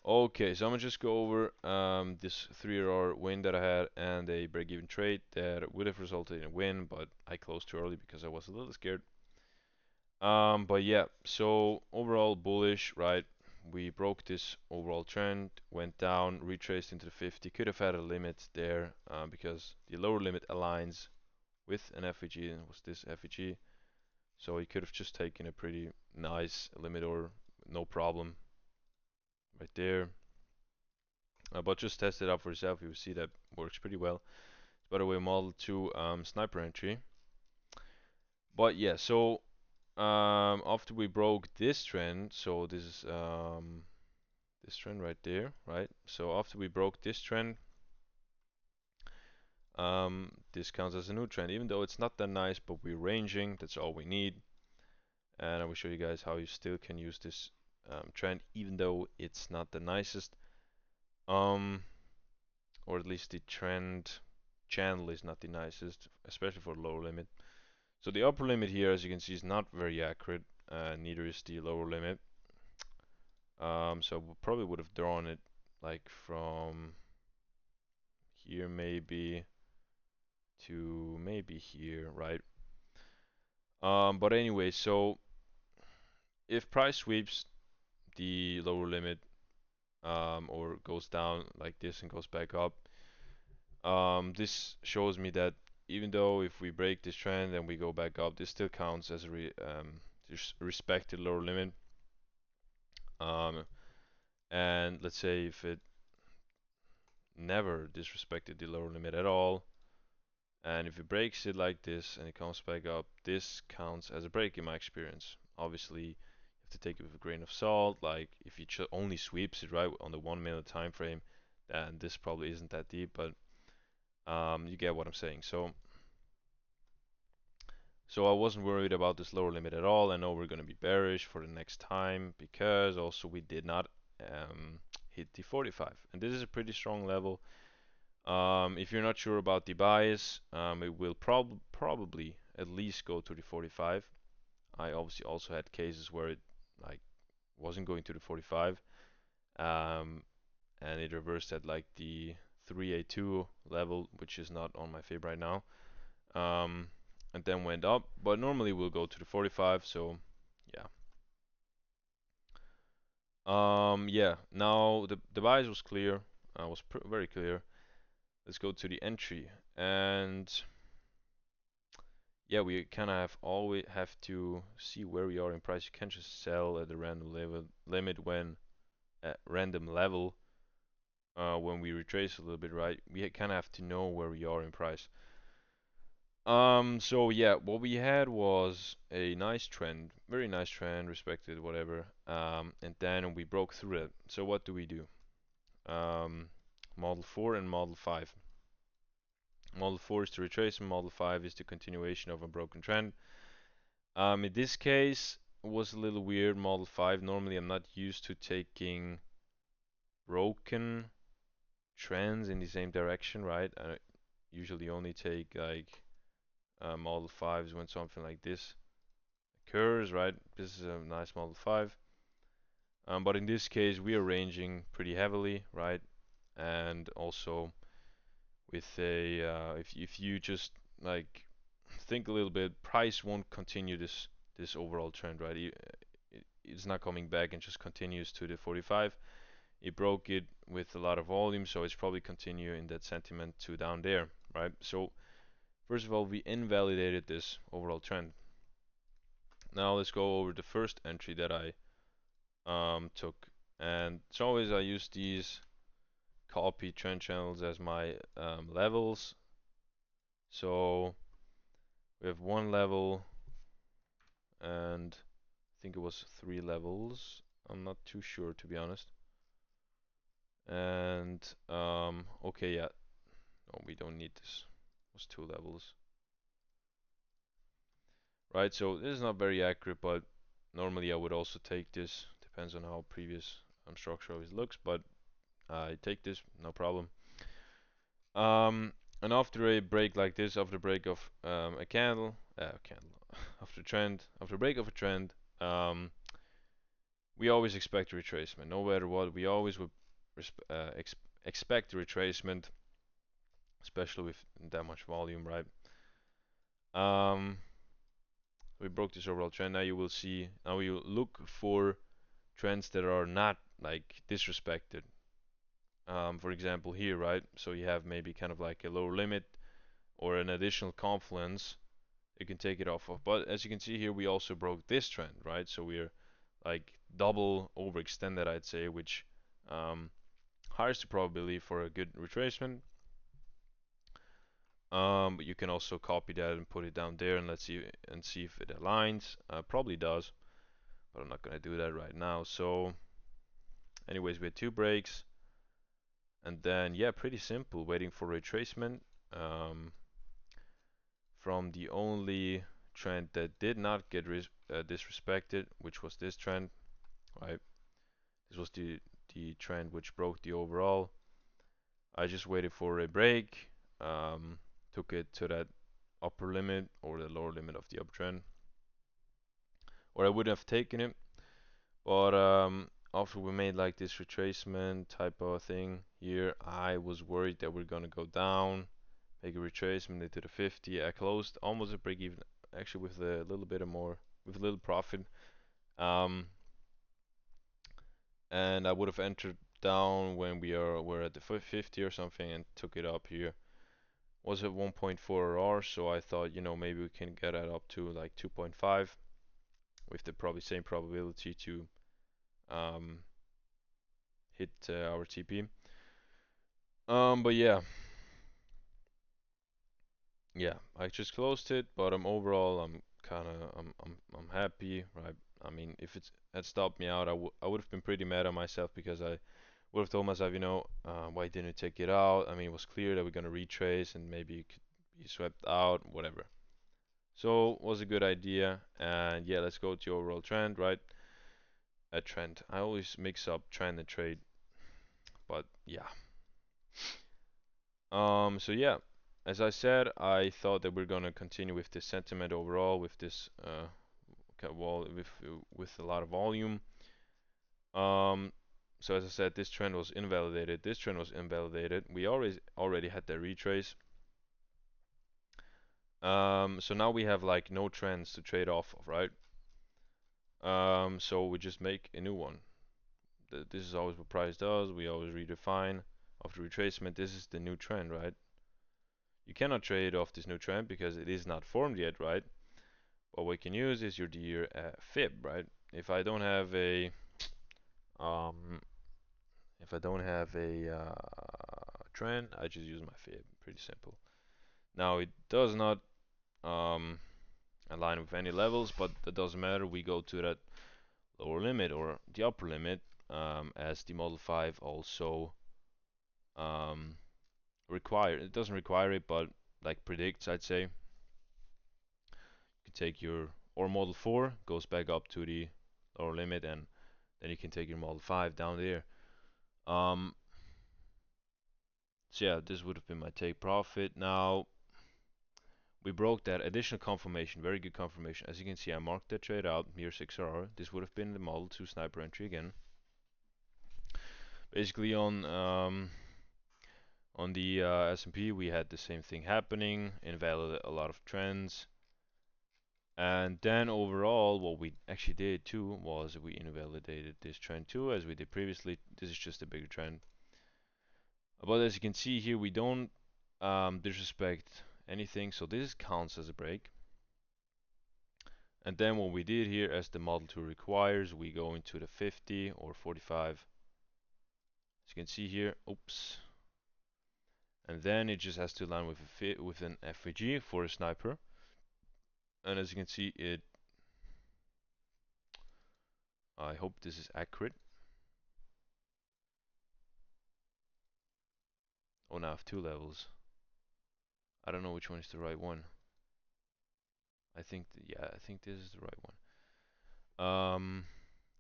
Okay, so I'm gonna just go over this 3-hour win that I had and a break-even trade that would have resulted in a win, but I closed too early because I was a little scared. But yeah, so overall bullish, right? We broke this overall trend, went down, retraced into the 50. Could have had a limit there because the lower limit aligns with an FEG, and was this FEG. So you could have just taken a pretty nice limit or no problem right there. But just test it out for yourself. You will see that works pretty well. By the way, Model 2 sniper entry. But yeah, so after we broke this trend, so this is this trend right there, right? So after we broke this trend, this counts as a new trend, even though it's not that nice, but we're ranging. That's all we need. And I will show you guys how you still can use this trend, even though it's not the nicest. Um, or at least the trend channel is not the nicest, especially for lower limit. So the upper limit here, as you can see, is not very accurate. Neither is the lower limit. So we probably would have drawn it like from here maybe to maybe here, right? But anyway, so if price sweeps the lower limit or goes down like this and goes back up, this shows me that even though if we break this trend and we go back up, this still counts as a respected lower limit. Um, and let's say if it never disrespected the lower limit at all, and if it breaks it like this and it comes back up, this counts as a break in my experience. Obviously, you have to take it with a grain of salt. Like if you only sweeps it right on the 1 minute time frame, then this probably isn't that deep, but you get what I'm saying. So I wasn't worried about this lower limit at all. I know we're going to be bearish for the next time because also we did not hit the 45, and this is a pretty strong level. If you're not sure about the bias, it will probably at least go to the 45. I obviously also had cases where it like wasn't going to the 45, um, and it reversed at like the 3A2 level, which is not on my fib right now, um, and then went up. But normally we'll go to the 45. So yeah, yeah. Now the bias was clear. Was very clear. Let's go to the entry and yeah, we kind of have always have to see where we are in price. You can't just sell at a random level limit when at random level when we retrace a little bit, right? We kind of have to know where we are in price. So yeah, what we had was a nice trend, very nice trend, respected whatever. And then we broke through it. So what do we do? Um, Model 4 and Model 5. Model 4 is the retracement, Model 5 is the continuation of a broken trend. In this case, it was a little weird. Model 5. Normally, I'm not used to taking broken trends in the same direction, right? I usually only take like Model 5s when something like this occurs, right? This is a nice Model 5. But in this case, we are ranging pretty heavily, right? And also with a, if you just like think a little bit, price won't continue this overall trend, right? It's not coming back and just continues to the 45. It broke it with a lot of volume, so it's probably continue in that sentiment to down there, right? So first of all, we invalidated this overall trend. Now let's go over the first entry that I took, and as always, I use these copy trend channels as my levels. So we have one level, and I think it was 3 levels. I'm not too sure to be honest. And okay, yeah, no, we don't need this. It was 2 levels, right? So this is not very accurate, but normally I would also take this. Depends on how previous structure always looks, but I take this, no problem. Um, and after a break like this, after the break of a candle, after break of a trend, um, we always expect retracement. No matter what, we always would expect retracement, especially with that much volume, right? Um, we broke this overall trend. Now you will see. Now you look for trends that are not like disrespected. For example, here, right? So you have maybe kind of like a lower limit or an additional confluence. You can take it off of. But as you can see here, we also broke this trend, right? So we're like double overextended, I'd say, which um, higher the probability for a good retracement. But you can also copy that and put it down there and let's see if it aligns. Probably does, but I'm not gonna do that right now. So, anyways, we had two breaks, and then yeah, pretty simple, waiting for retracement um, from the only trend that did not get disrespected, which was this trend, right? This was the trend which broke the overall. I just waited for a break, um, took it to that upper limit or the lower limit of the uptrend, or I would have taken it. But after we made like this retracement type of thing here, I was worried that we're gonna go down, make a retracement into the 50. I closed almost a break even, actually with a little bit of more, with a little profit. Um, and I would have entered down when we're at the 50 or something and took it up here. Was at 1.4 R, so I thought, maybe we can get it up to like 2.5 with the probably same probability to um, hit our TP. But yeah, I just closed it, but overall I'm kind of I'm happy, right? I mean, if it had stopped me out, I would have been pretty mad at myself because I would have told myself, why didn't you take it out? I mean, it was clear that we're gonna retrace and maybe it could be swept out, whatever. So was a good idea, and yeah, let's go to overall trend, right? A trend. I always mix up trend and trade, but yeah. So yeah, as I said, I thought that we're gonna continue with this sentiment overall, with this wall with a lot of volume. Um, so as I said, this trend was invalidated. This trend was invalidated. We already had that retrace. So now we have like no trends to trade off of, right? So we just make a new one. This is always what price does. We always redefine after retracement. This is the new trend, right? You cannot trade off this new trend because it is not formed yet, right? What we can use is your dear fib, right? If I don't have a um, if I don't have a trend, I just use my fib. Pretty simple. Now it does not um, align with any levels, but that doesn't matter. We go to that lower limit or the upper limit, as the Model 5 also um, it doesn't require it, but like predicts, I'd say. You can take your, or Model 4 goes back up to the lower limit, and then you can take your Model 5 down there. Um, so yeah, this would have been my take profit. Now we broke that additional confirmation, very good confirmation. As you can see, I marked that trade out near 6R. This would have been the Model 2 sniper entry again. Basically on the S&P, we had the same thing happening, invalidate a lot of trends. And then overall, what we actually did too was we invalidated this trend too, as we did previously. This is just a bigger trend. But as you can see here, we don't disrespect anything, so this counts as a break. And then what we did here, as the Model 2 requires, we go into the 50 or 45. As you can see here, oops. And then it just has to align with an FVG for a sniper. And as you can see, I hope this is accurate. Oh, now I have two levels. I don't know which one is the right one. Yeah, I think this is the right one.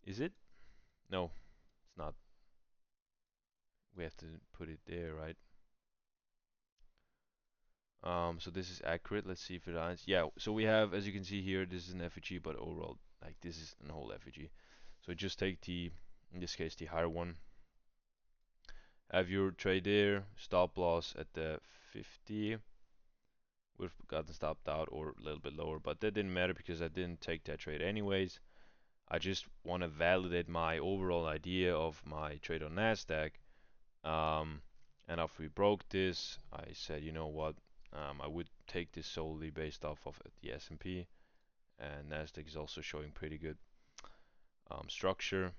Is it? No, it's not. We have to put it there, right? So this is accurate. Let's see if it aligns. Yeah, so we have, as you can see here, this is an FEG, but overall, like this is a whole FEG. So just take the, in this case, the higher one. Have your trade there, stop loss at the 50. Would have gotten stopped out or a little bit lower, but that didn't matter because I didn't take that trade anyways. I just want to validate my overall idea of my trade on Nasdaq. Um, and after we broke this, I said, you know what, I would take this solely based off of the S&P, and Nasdaq is also showing pretty good structure.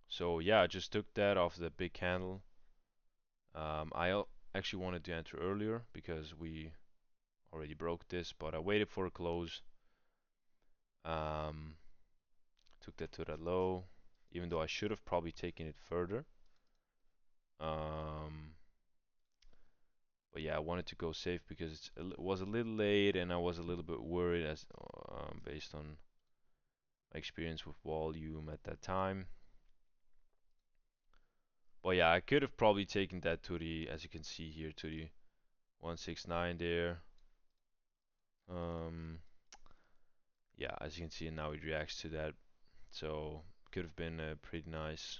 So yeah, I just took that off the big candle. I actually wanted to enter earlier because we already broke this, but I waited for a close. Um, took that to that low, even though I should have probably taken it further. Um, but yeah, I wanted to go safe because it was a little late, and I was a little bit worried as based on my experience with volume at that time. But yeah, I could have probably taken that to the, as you can see here, to the 169 there. Um, yeah, as you can see now it reacts to that, so could have been a pretty nice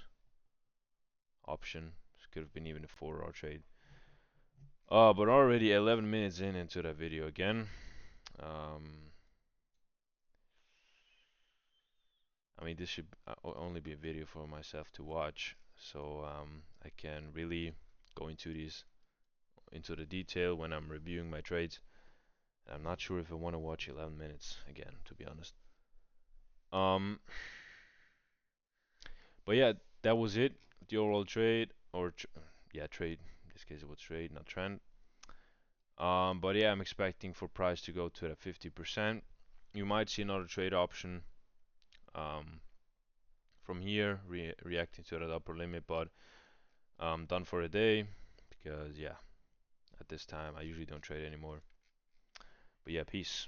option. This could have been even a 4-hour trade. But already 11 minutes into that video again. Um, I mean, this should only be a video for myself to watch, so I can really go into the detail when I'm reviewing my trades. I'm not sure if I want to watch 11 minutes again, to be honest. Um, but yeah, that was it. The overall trade, or yeah, trade. In this case, it was trade, not trend. But yeah, I'm expecting for price to go to that 50%. You might see another trade option um, from here, reacting to that upper limit, but done for a day because yeah, at this time I usually don't trade anymore. But yeah, peace.